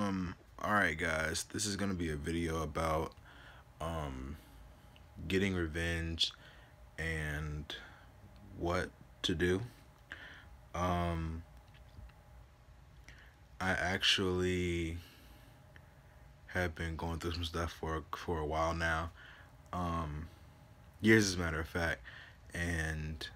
Alright guys, this is gonna be a video about um getting revenge and what to do. Um I actually have been going through some stuff for a while now. Um Years as a matter of fact, and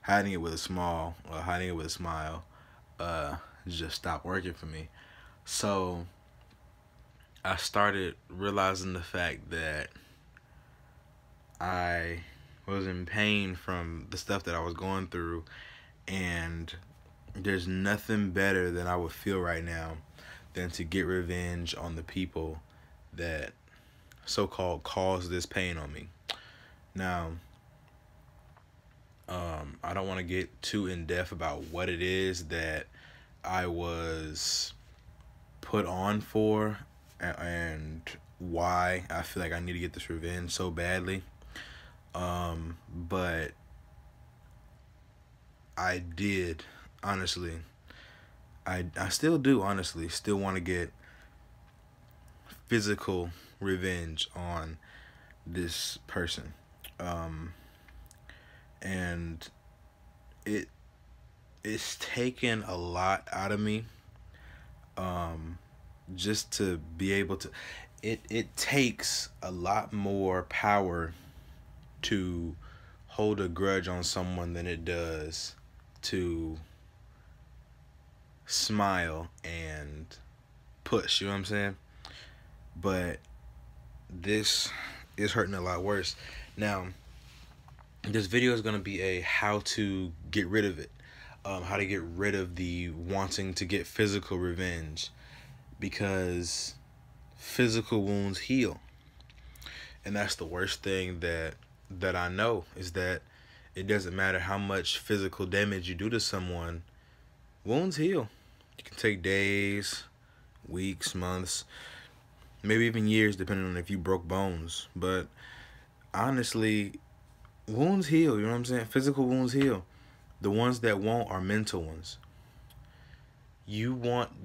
hiding it with a smile, just stopped working for me. So I started realizing the fact that I was in pain from the stuff that I was going through, and there's nothing better than I would feel right now than to get revenge on the people that so-called caused this pain on me. Now, I don't want to get too in depth about what it is that I was put on for and why I feel like I need to get this revenge so badly. But I did, honestly. I still do, honestly, still want to get physical revenge on this person. Um, and it it's taken a lot out of me, um, just to be able to. It takes a lot more power to hold a grudge on someone than it does to smile and push, you know what I'm saying? But this is hurting a lot worse. Now, this video is going to be a how to get rid of it. How to get rid of the wanting to get physical revenge, because physical wounds heal. And that's the worst thing that I know, is that it doesn't matter how much physical damage you do to someone, wounds heal. It can take days, weeks, months, maybe even years, depending on if you broke bones. But honestly, wounds heal, you know what I'm saying? Physical wounds heal. The ones that won't are mental ones. You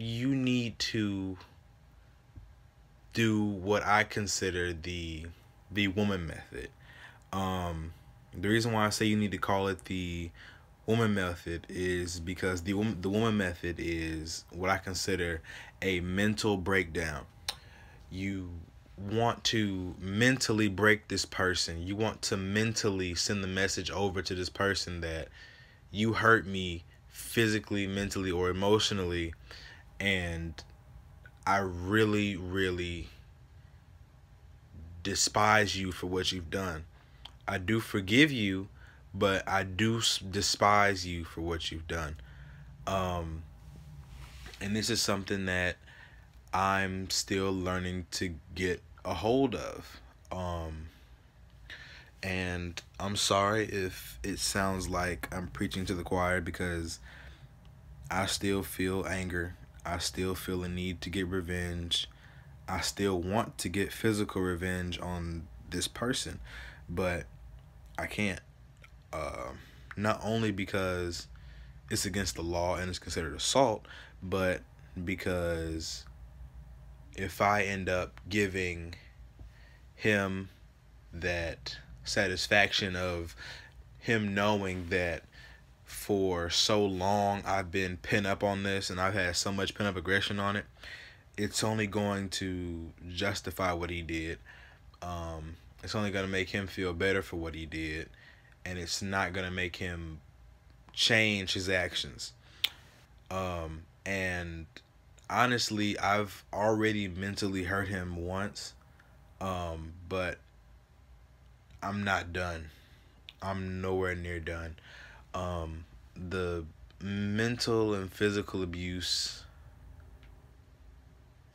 need to do what I consider the woman method. The reason why I say you need to call it the woman method is because the woman method is what I consider a mental breakdown. You want to mentally break this person. You want to mentally send the message over to this person that you hurt me physically, mentally, or emotionally, and I really, really despise you for what you've done. I do forgive you, but I do despise you for what you've done. Um, and this is something that I'm still learning to get a hold of. And I'm sorry if it sounds like I'm preaching to the choir, because I still feel anger. I still feel a need to get revenge. I still want to get physical revenge on this person, but I can't. Not only because it's against the law and it's considered assault, but because if I end up giving him that satisfaction of him knowing that for so long I've been pent up on this and I've had so much pent up aggression on it, it's only going to justify what he did. It's only going to make him feel better for what he did, and it's not going to make him change his actions. And honestly, I've already mentally hurt him once, but I'm not done. I'm nowhere near done. The mental and physical abuse,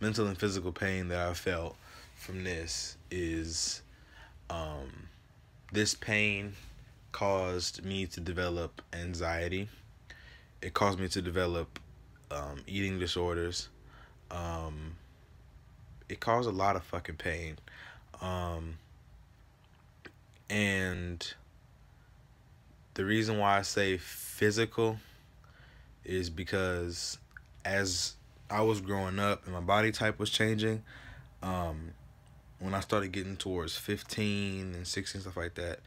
mental and physical pain that I felt from this is, this pain caused me to develop anxiety. It caused me to develop eating disorders. Um, it caused a lot of fucking pain. Um, and the reason why I say physical is because as I was growing up and my body type was changing. Um, when I started getting towards 15 and 16, stuff like that,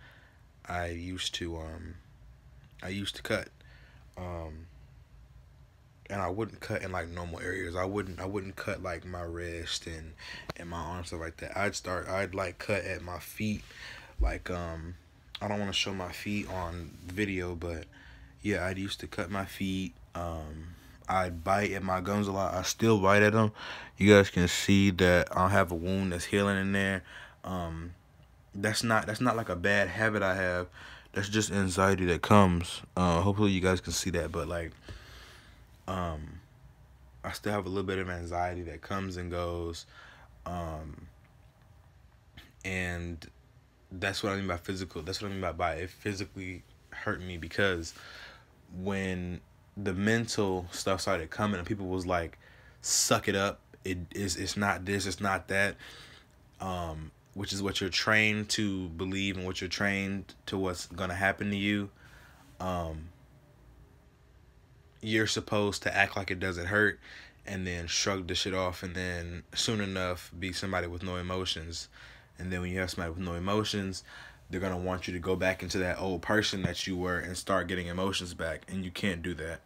I used to I used to cut. Um, and I wouldn't cut in like normal areas. I wouldn't cut like my wrist and my arms, stuff like that. I'd like cut at my feet. Like I don't want to show my feet on video, but yeah, I used to cut my feet. I'd bite at my gums a lot. I still bite at them. You guys can see that I have a wound that's healing in there. Um, that's not like a bad habit I have. That's just anxiety that comes. Hopefully you guys can see that, but like um, I still have a little bit of anxiety that comes and goes. Um, and that's what I mean by physical. That's what I mean by it physically hurt me, because when the mental stuff started coming and people was like, suck it up, it's not this, it's not that, which is what you're trained to believe and what you're trained to what's gonna happen to you. um you're supposed to act like it doesn't hurt and then shrug the shit off, and then soon enough be somebody with no emotions. And then when you have somebody with no emotions, they're going to want you to go back into that old person that you were and start getting emotions back, and you can't do that.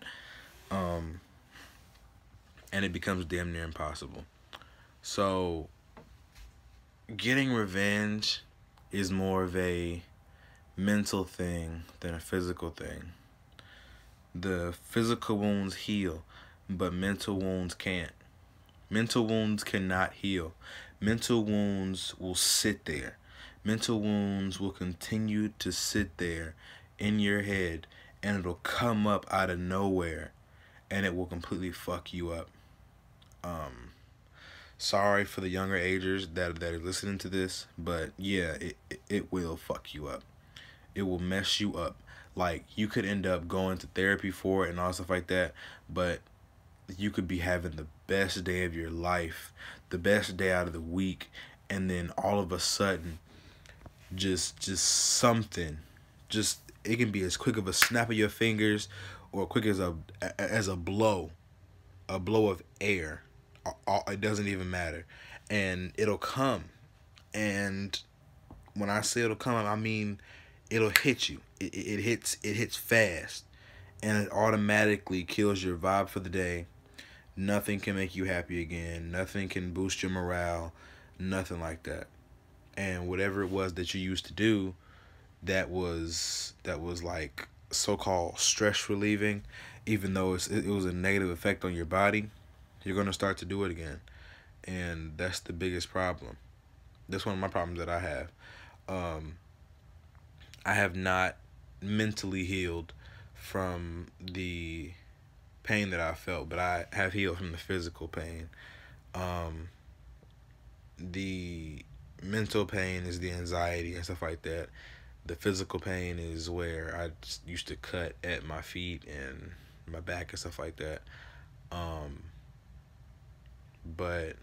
um and it becomes damn near impossible. So getting revenge is more of a mental thing than a physical thing. The physical wounds heal, but mental wounds can't. Mental wounds cannot heal. Mental wounds will sit there. Mental wounds will continue to sit there in your head, and it'll come up out of nowhere, and it will completely fuck you up. Um, Sorry for the younger agers that are listening to this, but yeah, it will fuck you up. It will mess you up. Like, you could end up going to therapy for it and all stuff like that, but you could be having the best day of your life, the best day out of the week, and then all of a sudden, just something, just it can be as quick of a snap of your fingers, or quick as a blow, a blow of air. It doesn't even matter, and it'll come. And when I say it'll come, I mean it'll hit you. It hits fast, and it automatically kills your vibe for the day. Nothing can make you happy again. Nothing can boost your morale. Nothing like that. And whatever it was that you used to do, that was like so-called stress relieving, even though it was a negative effect on your body, you're gonna start to do it again, and that's the biggest problem. That's one of my problems that I have. Um, I have not mentally healed from the pain that I felt, but I have healed from the physical pain. Um, the mental pain is the anxiety and stuff like that. The physical pain is where I just used to cut at my feet and my back and stuff like that. Um, but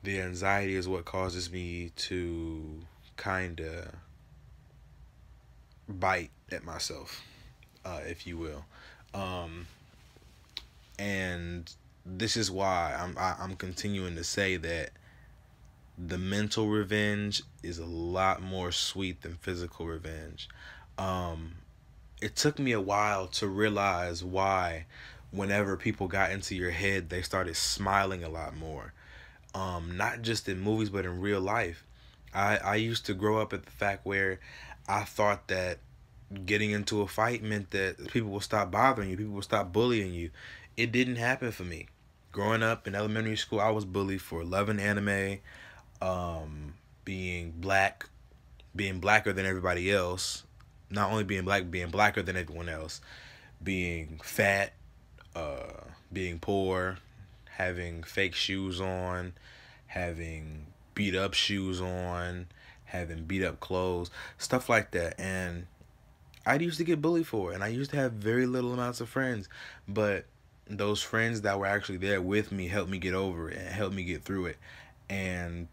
the anxiety is what causes me to kind of bite at myself, if you will. Um, and this is why I'm continuing to say that the mental revenge is a lot more sweet than physical revenge. Um, it took me a while to realize why, whenever people got into your head, they started smiling a lot more. Not just in movies, but in real life. I used to grow up at the fact where I thought that getting into a fight meant that people will stop bothering you, people will stop bullying you. It didn't happen for me. Growing up in elementary school, I was bullied for loving anime, being black, being blacker than everybody else. Not only being black, being blacker than everyone else. Being fat, being poor, having fake shoes on, having beat up shoes on, having beat up clothes, stuff like that. And I used to get bullied for it, and I used to have very little amounts of friends, but those friends that were actually there with me helped me get over it and helped me get through it. And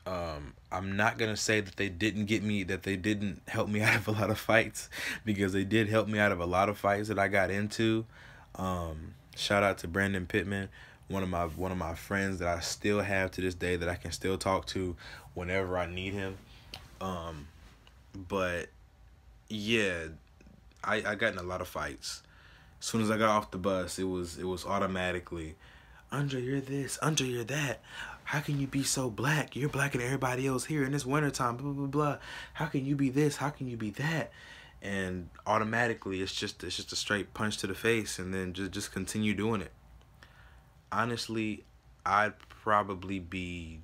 I'm not gonna say that they didn't get me, that they didn't help me out of a lot of fights, because they did help me out of a lot of fights that I got into. Shout out to Brandon Pittman, one of my friends that I still have to this day that I can still talk to whenever I need him. Um, but yeah, I got in a lot of fights. As soon as I got off the bus, it was automatically, Andre, you're this. Andre, you're that. How can you be so black? You're blacker than everybody else here in this wintertime, blah, blah, blah. How can you be this? How can you be that? And automatically, it's just a straight punch to the face, and then just continue doing it. Honestly, I'd probably be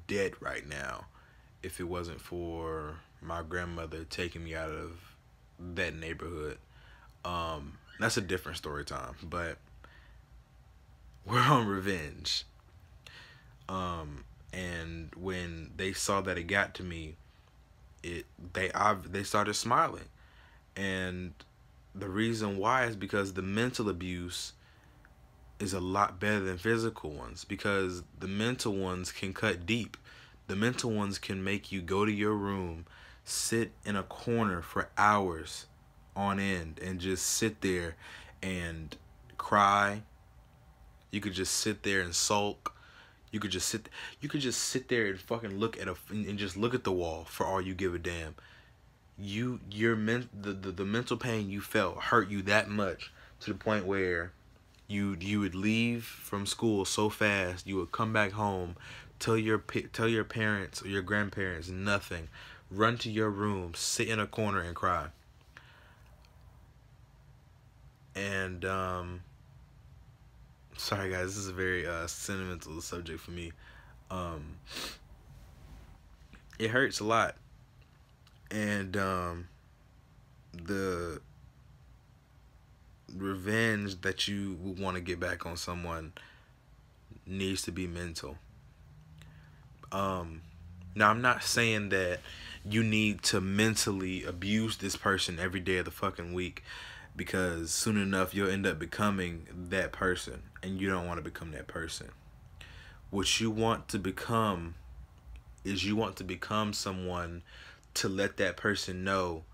dead right now if it wasn't for my grandmother taking me out of that neighborhood. That's a different story time, but we're on revenge. And when they saw that it got to me, they started smiling, and the reason why is because the mental abuse is a lot better than physical ones, because the mental ones can cut deep. The mental ones can make you go to your room, sit in a corner for hours on end, and just sit there and cry. You could just sit there and sulk. You could just sit there and fucking and just look at the wall for all you give a damn. The mental pain you felt hurt you that much to the point where you would leave from school so fast, you would come back home, tell your parents or your grandparents nothing, run to your room, sit in a corner and cry. And sorry guys, this is a very sentimental subject for me. It hurts a lot, and the revenge that you would want to get back on someone needs to be mental. Now I'm not saying that you need to mentally abuse this person every day of the fucking week, because soon enough you'll end up becoming that person, and you don't want to become that person. What you want to become is someone to let that person know,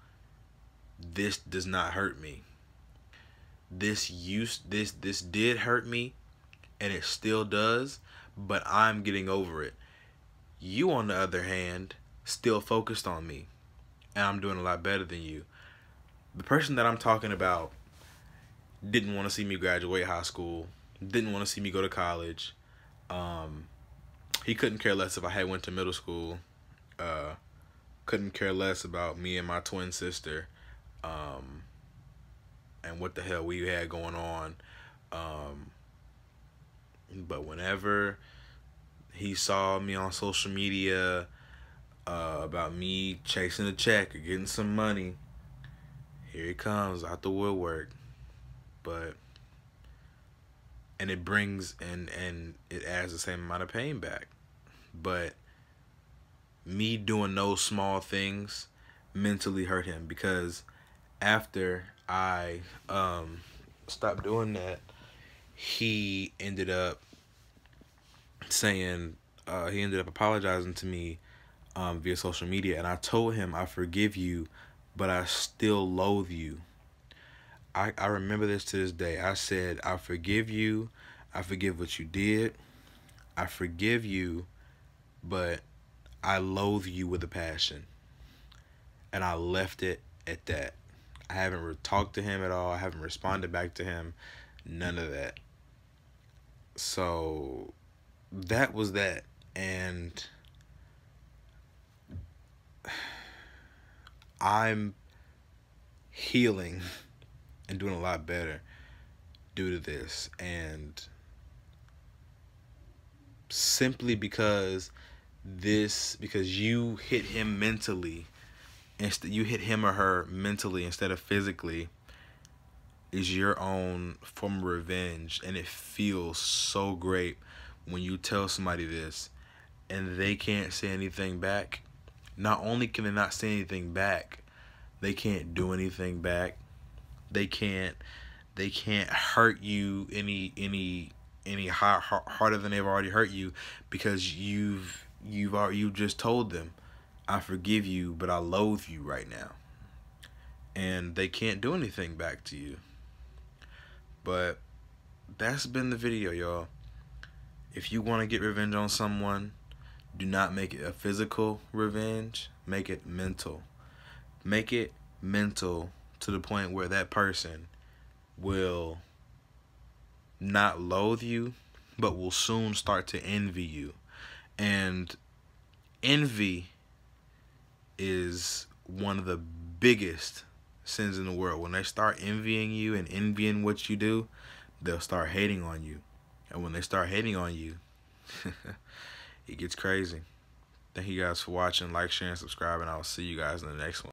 this does not hurt me. This did hurt me, and it still does, but I'm getting over it. You, on the other hand, still focused on me, and I'm doing a lot better than you. The person that I'm talking about didn't want to see me graduate high school, didn't want to see me go to college. He couldn't care less if I had went to middle school. Couldn't care less about me and my twin sister, and what the hell we had going on. But whenever he saw me on social media about me chasing a check or getting some money, here he comes out the woodwork. And it brings and it adds the same amount of pain back. But me doing those small things mentally hurt him, because after I stopped doing that, he ended up apologizing to me via social media, and I told him, I forgive you, but I still loathe you. I remember this to this day. I said, I forgive you. I forgive what you did. I forgive you, but I loathe you with a passion. And I left it at that. I haven't talked to him at all. I haven't responded back to him. None of that. So that was that. And I'm healing and doing a lot better due to this. And simply because you hit him mentally, you hit him or her mentally instead of physically, is your own form of revenge. And it feels so great when you tell somebody this and they can't say anything back. Not only can they not say anything back, they can't do anything back. They can't hurt you any harder than they've already hurt you, because you just told them, I forgive you, but I loathe you right now. And they can't do anything back to you. But that's been the video, y'all. If you want to get revenge on someone, do not make it a physical revenge. Make it mental. Make it mental to the point where that person will not loathe you, but will soon start to envy you. And envy is one of the biggest sins in the world. When they start envying you and envying what you do, they'll start hating on you. And when they start hating on you, it gets crazy. Thank you guys for watching. Like, share, and subscribe, and I'll see you guys in the next one.